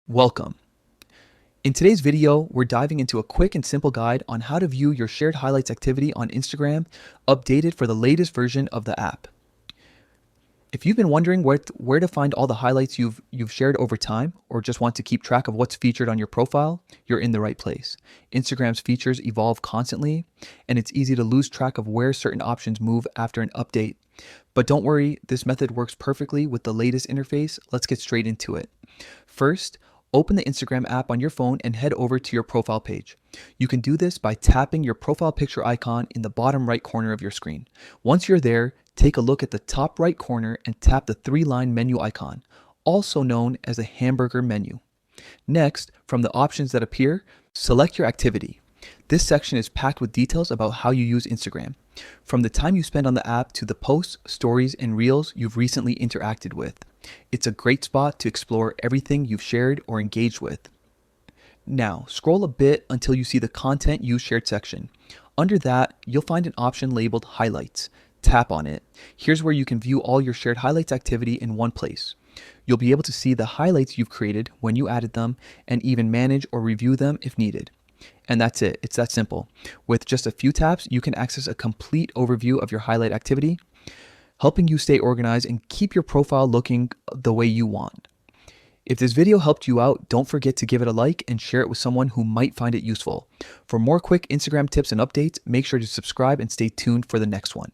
Welcome. In today's video, we're diving into a quick and simple guide on how to view your shared highlights activity on Instagram, updated for the latest version of the app. If you've been wondering where to find all the highlights you've shared over time, or just want to keep track of what's featured on your profile, you're in the right place. Instagram's features evolve constantly, and it's easy to lose track of where certain options move after an update. But don't worry, this method works perfectly with the latest interface. Let's get straight into it. First, open the Instagram app on your phone and head over to your profile page. You can do this by tapping your profile picture icon in the bottom right corner of your screen. Once you're there, take a look at the top right corner and tap the three-line menu icon, also known as a hamburger menu. Next, from the options that appear, select your activity. This section is packed with details about how you use Instagram, from the time you spend on the app to the posts, stories, and reels you've recently interacted with. It's a great spot to explore everything you've shared or engaged with. Now, scroll a bit until you see the content you shared section. Under that, you'll find an option labeled Highlights. Tap on it. Here's where you can view all your shared highlights activity in one place. You'll be able to see the highlights you've created when you added them, and even manage or review them if needed. And that's it. It's that simple. With just a few taps, you can access a complete overview of your highlight activity, helping you stay organized and keep your profile looking the way you want. If this video helped you out, don't forget to give it a like and share it with someone who might find it useful. For more quick Instagram tips and updates, make sure to subscribe and stay tuned for the next one.